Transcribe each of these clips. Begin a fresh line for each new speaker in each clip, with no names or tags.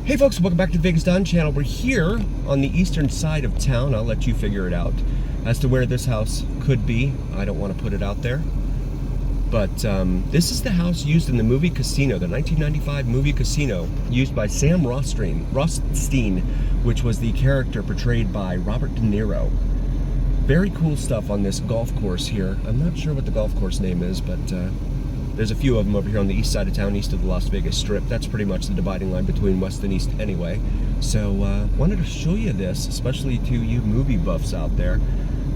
Hey folks, welcome back to the Vegas Don channel. We're here on the eastern side of town. I'll let you figure it out as to where this house could be. I don't want to put it out there. But this is the house used in the movie Casino, the 1995 movie Casino, used by Sam Rothstein, which was the character portrayed by Robert De Niro. Very cool stuff on this golf course here. I'm not sure what the golf course name is, but there's a few of them over here on the east side of town, east of the Las Vegas Strip. That's pretty much the dividing line between west and east anyway. So wanted to show you this, especially to you movie buffs out there,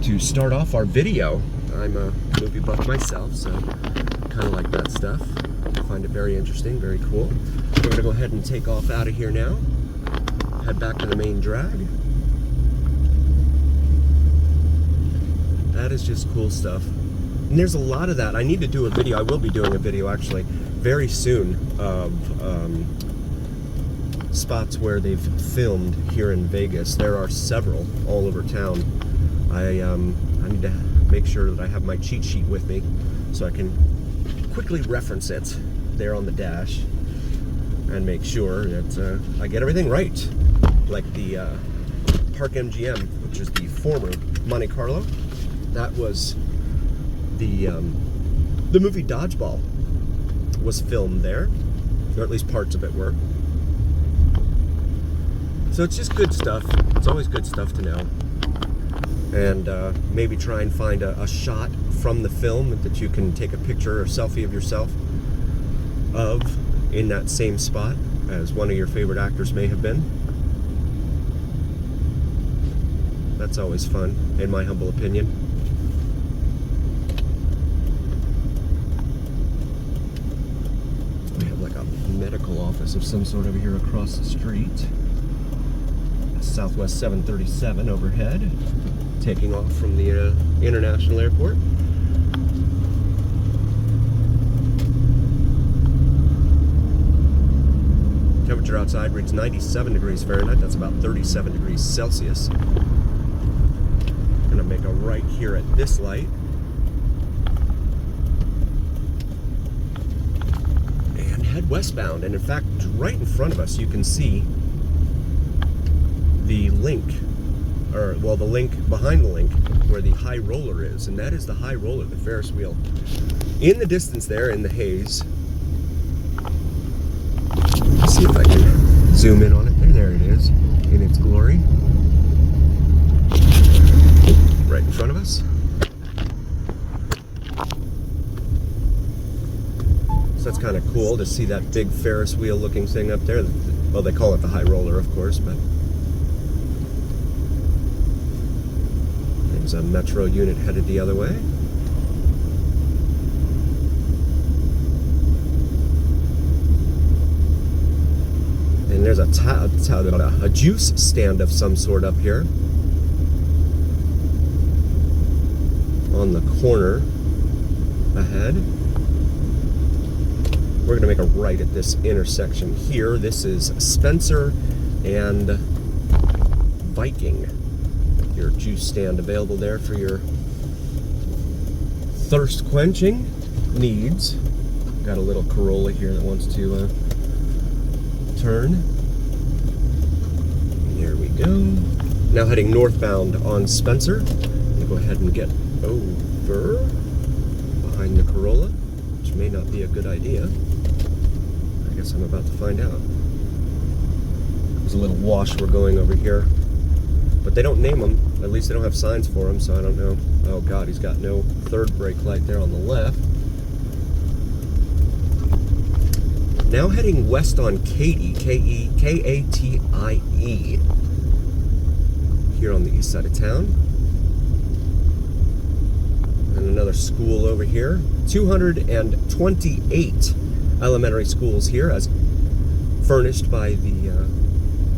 to start off our video. I'm a movie buff myself, so kind of like that stuff. I find it very interesting, very cool. We're going to go ahead and take off out of here now. Head back to the main drag. That is just cool stuff. And there's a lot of that. I need to do a video. I will be doing a video actually very soon of spots where they've filmed here in Vegas. There are several all over town. I need to make sure that I have my cheat sheet with me so I can quickly reference it there on the dash and make sure that I get everything right. Like the Park MGM, which is the former Monte Carlo. That was the movie Dodgeball was filmed there, or at least parts of it were. So it's just good stuff. It's always good stuff to know. And maybe try and find a shot from the film that you can take a picture or selfie of yourself of in that same spot as one of your favorite actors may have been. That's always fun, in my humble opinion. Medical office of some sort over here across the street. Southwest 737 overhead, taking off from the international airport. Temperature outside reads 97 degrees Fahrenheit. That's about 37 degrees Celsius. Gonna make a right here at this light. Head westbound, and in fact right in front of us you can see the link, or well, the link behind the link where the high roller is, and that is the high roller, the Ferris wheel, in the distance there in the haze. Let's see if I can zoom in on it. There it is in its glory, right in front of us. That's kind of cool to see that big Ferris wheel looking thing up there. Well, they call it the high roller, of course, but there's a metro unit headed the other way. And there's a juice stand of some sort up here on the corner ahead. We're going to make a right at this intersection here. This is Spencer and Viking. Your juice stand available there for your thirst quenching needs. Got a little Corolla here that wants to turn. There we go. Now heading northbound on Spencer. I'm going to go ahead and get over behind the Corolla, which may not be a good idea. I guess I'm about to find out. There's a little wash we're going over here, but they don't name them. At least they don't have signs for them, so I don't know. Oh God, he's got no third brake light there on the left. Now heading west on Katy, K-A-T-I-E, here on the east side of town. And another school over here. 228 elementary schools here, as furnished by the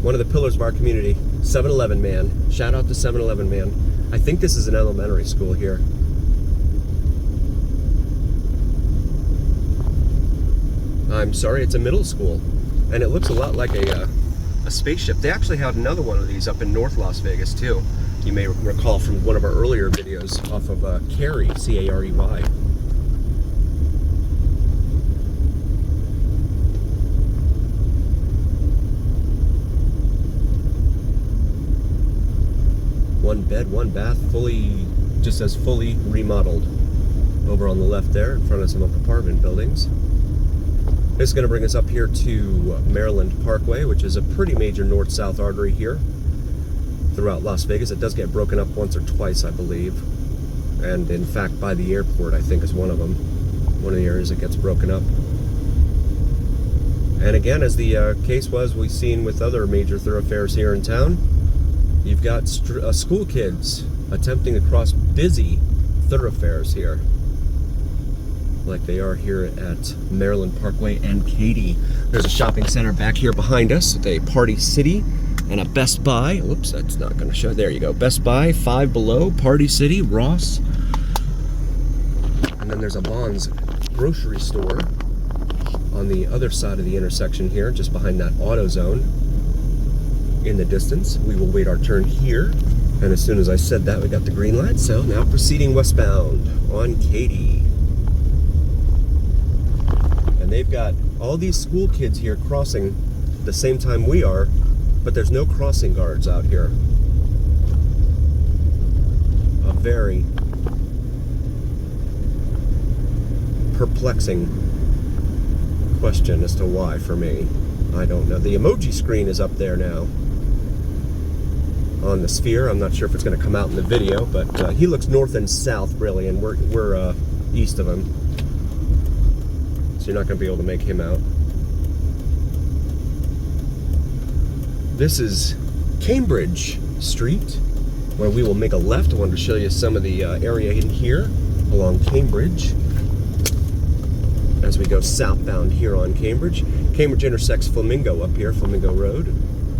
one of the pillars of our community, 7-Eleven man. Shout out to 7-Eleven man. I think this is an elementary school here. I'm sorry, it's a middle school, and it looks a lot like a spaceship. They actually have another one of these up in North Las Vegas too. You may recall from one of our earlier videos off of Carey, C-A-R-E-Y. one bed, one bath, just says fully remodeled. Over on the left there, in front of some apartment buildings. This is going to bring us up here to Maryland Parkway, which is a pretty major north-south artery here throughout Las Vegas. It does get broken up once or twice, I believe. And in fact, by the airport, I think, is one of them. One of the areas that gets broken up. And again, as the case was we've seen with other major thoroughfares here in town, you've got school kids attempting to cross busy thoroughfares here, like they are here at Maryland Parkway and Katy. There's a shopping center back here behind us with a Party City and a Best Buy. Whoops, that's not going to show. There you go. Best Buy, Five Below, Party City, Ross. And then there's a Bond's grocery store on the other side of the intersection here, just behind that AutoZone in the distance. We will wait our turn here. And as soon as I said that, we got the green light. So now proceeding westbound on Katy. And they've got all these school kids here crossing the same time we are, but there's no crossing guards out here. A very perplexing question as to why for me. I don't know. The emoji screen is up there now on the sphere. I'm not sure if it's going to come out in the video, but he looks north and south really, and we're east of him. So you're not going to be able to make him out. This is Cambridge Street, where we will make a left. I wanted to show you some of the area in here along Cambridge as we go southbound here on Cambridge. Cambridge intersects Flamingo up here, Flamingo Road,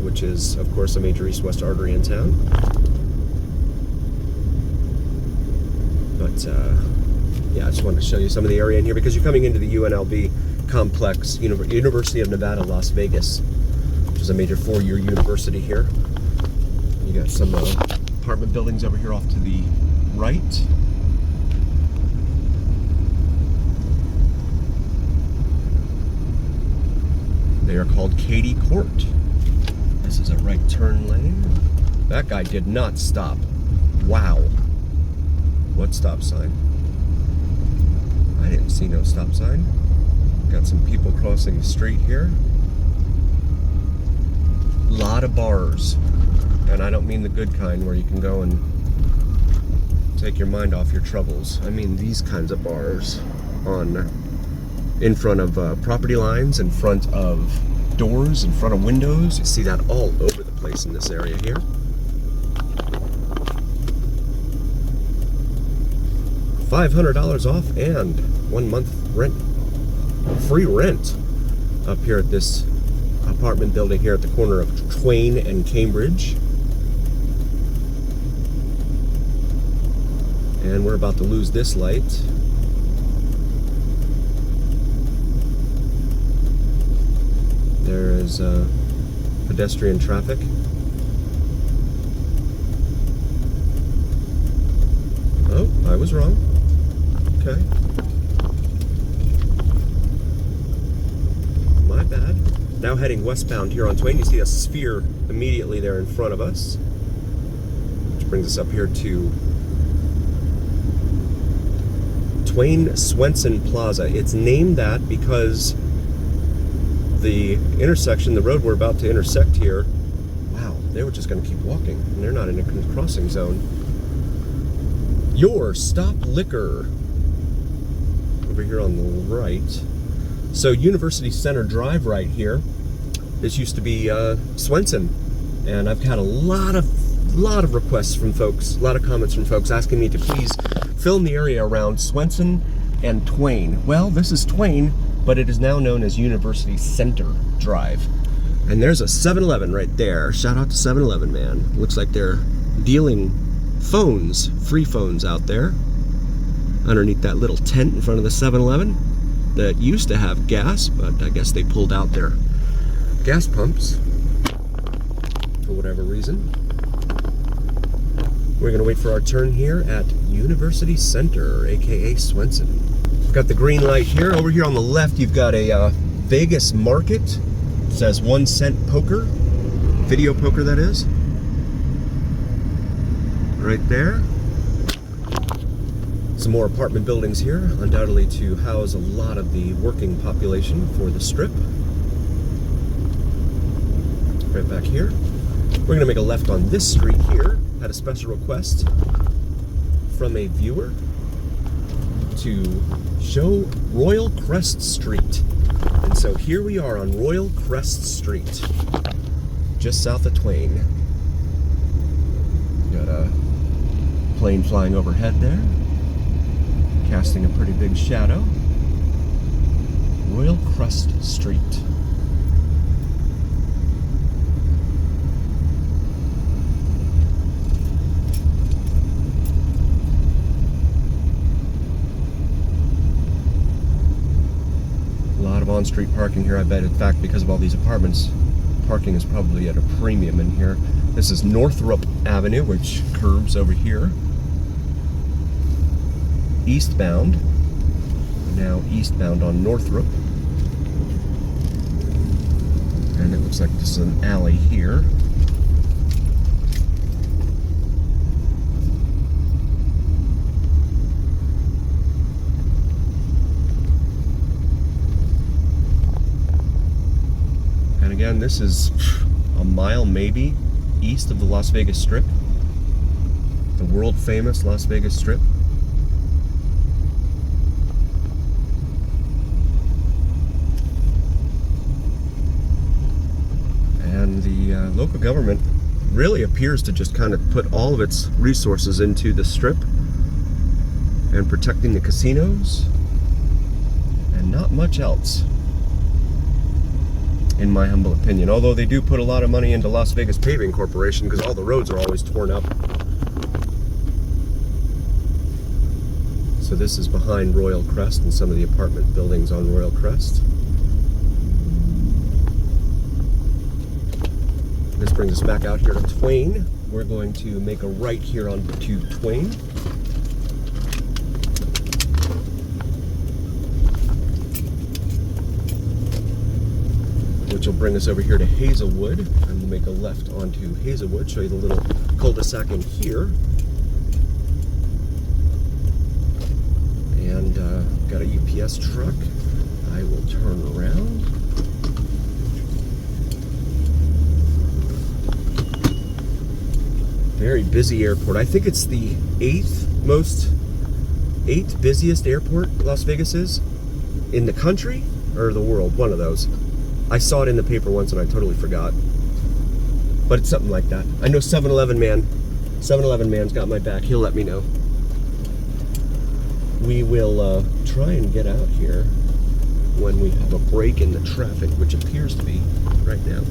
which is, of course, a major east-west artery in town. But, yeah, I just wanted to show you some of the area in here because you're coming into the UNLV complex, University of Nevada, Las Vegas, which is a major four-year university here. You got some apartment buildings over here off to the right. They are called Katy Court. This is a right turn lane. That guy did not stop. Wow. What stop sign? I didn't see no stop sign. Got some people crossing the street here. Lot of bars. And I don't mean the good kind where you can go and take your mind off your troubles. I mean these kinds of bars in front of property lines, in front of doors, in front of windows. You see that all over the place in this area here. $500 off and 1 month rent, free rent up here at this apartment building here at the corner of Twain and Cambridge. And we're about to lose this light. There is pedestrian traffic. Oh, I was wrong. Okay. My bad. Now heading westbound here on Twain. You see a sphere immediately there in front of us, which brings us up here to Twain Swenson Plaza. It's named that because the intersection, the road we're about to intersect here, wow, they were just going to keep walking, and they're not in a crossing zone. Your Stop Liquor over here on the right. So University Center Drive right here, this used to be Swenson, and I've had a lot of requests from folks, a lot of comments from folks asking me to please film the area around Swenson and Twain. Well, this is Twain, but it is now known as University Center Drive. And there's a 7-Eleven right there. Shout out to 7-Eleven, man. Looks like they're dealing phones, free phones out there, underneath that little tent in front of the 7-Eleven that used to have gas, but I guess they pulled out their gas pumps for whatever reason. We're gonna wait for our turn here at University Center, aka Swenson. Got the green light here. Over here on the left, you've got a Vegas market. It says 1 cent poker, video poker that is. right there. Some more apartment buildings here, undoubtedly to house a lot of the working population for the Strip. Right back here. We're going to make a left on this street here. Had a special request from a viewer to show Royal Crest Street. And so here we are on Royal Crest Street, just south of Twain. Got a plane flying overhead there, casting a pretty big shadow. Royal Crest Street. A lot of on-street parking here, I bet. In fact, because of all these apartments, parking is probably at a premium in here. This is Northrop Avenue, which curves over here. Eastbound. Now eastbound on Northrop. And it looks like this is an alley here. And again, this is a mile maybe east of the Las Vegas Strip. The world famous Las Vegas Strip. And the local government really appears to just kind of put all of its resources into the Strip and protecting the casinos and not much else, in my humble opinion. Although they do put a lot of money into Las Vegas Paving Corporation because all the roads are always torn up. So this is behind Royal Crest and some of the apartment buildings on Royal Crest. This brings us back out here to Twain. We're going to make a right here onto Twain. Which will bring us over here to Hazelwood. And we'll make a left onto Hazelwood, show you the little cul-de-sac in here. And got a UPS truck. I will turn around. Very busy airport. I think it's the eighth busiest airport Las Vegas is in the country or the world, one of those. I saw it in the paper once and I totally forgot. But it's something like that. I know 7-Eleven man's got my back. He'll let me know. We will try and get out here when we have a break in the traffic, which appears to be right now.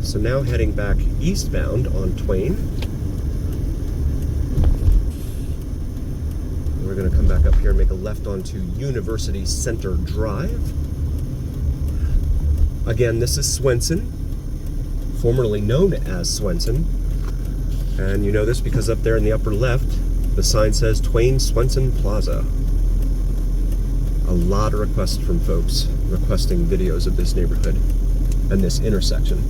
So now heading back eastbound on Twain. We're going to come back up here and make a left onto University Center Drive. Again, this is Swenson, formerly known as Swenson. And you know this because up there in the upper left, the sign says Twain Swenson Plaza. A lot of requests from folks requesting videos of this neighborhood and this intersection.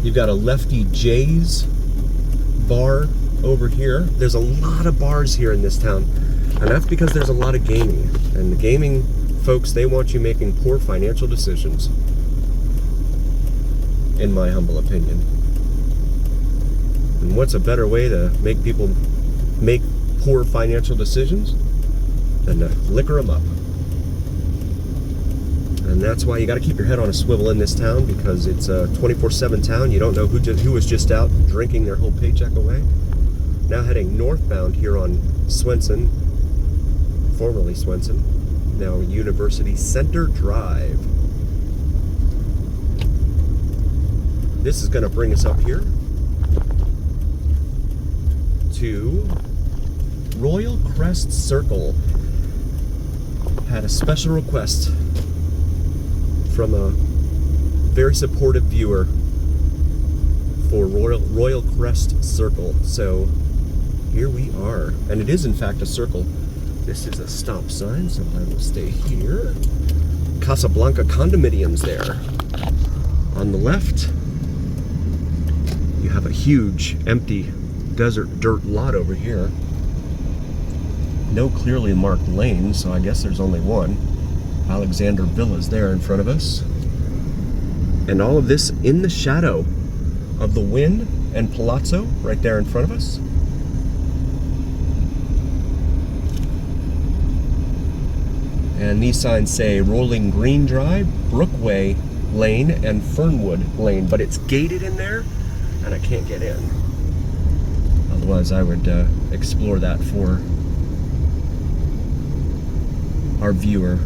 You've got a Lefty J's bar over here. There's a lot of bars here in this town, and that's because there's a lot of gaming. And the gaming folks, they want you making poor financial decisions, in my humble opinion. And what's a better way to make people make poor financial decisions than to liquor them up? And that's why you got to keep your head on a swivel in this town, because it's a 24/7 town. You don't know who was just out drinking their whole paycheck away. Now heading northbound here on Swenson, formerly Swenson, now University Center Drive. This is going to bring us up here to Royal Crest Circle. Had a special request from a very supportive viewer for Royal Crest Circle. So here we are. And it is in fact a circle. This is a stop sign, so I will stay here. Casablanca condominiums there. On the left, You have a huge empty desert dirt lot over here. No clearly marked lane, so I guess there's only one. Alexander Villas there in front of us. And all of this in the shadow of the Wynn and Palazzo right there in front of us. And these signs say Rolling Green Drive, Brookway Lane, and Fernwood Lane, but it's gated in there and I can't get in. Otherwise I would explore that for our viewer.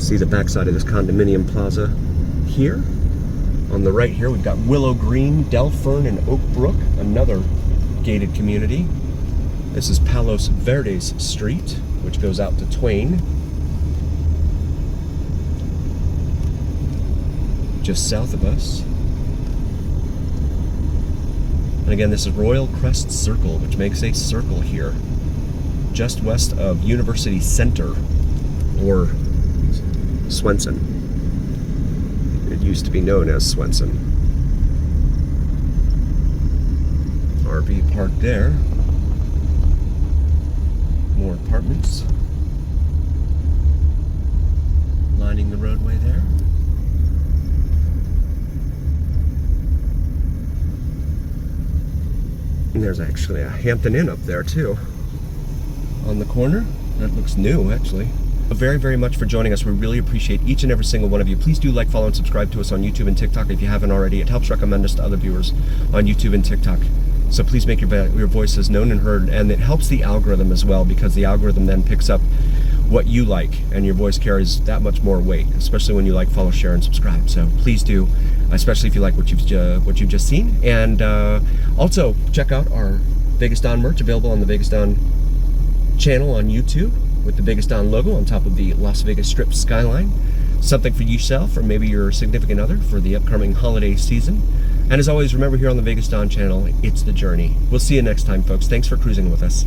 See the backside of this condominium plaza here. On the right here we've got Willow Green, Del Fern, and Oak Brook, another gated community. This is Palos Verdes Street, which goes out to Twain. Just south of us. And again, this is Royal Crest Circle, which makes a circle here, just west of University Center, or Swenson. It used to be known as Swenson. RV park there. More apartments lining the roadway there. And there's actually a Hampton Inn up there too on the corner. That looks new, actually. Very, very much for joining us. We really appreciate each and every single one of you. Please do like, follow, and subscribe to us on YouTube and TikTok if you haven't already. It helps recommend us to other viewers on YouTube and TikTok. So please make your voices known and heard, and it helps the algorithm as well, because the algorithm then picks up what you like, and your voice carries that much more weight, especially when you like, follow, share, and subscribe. So please do, especially if you like what you've just seen. And also check out our Vegas Don merch, available on the Vegas Don channel on YouTube, with the Vegas Don logo on top of the Las Vegas Strip skyline. Something for yourself or maybe your significant other for the upcoming holiday season. And as always, remember, here on the Vegas Don channel, it's the journey. We'll see you next time, folks. Thanks for cruising with us.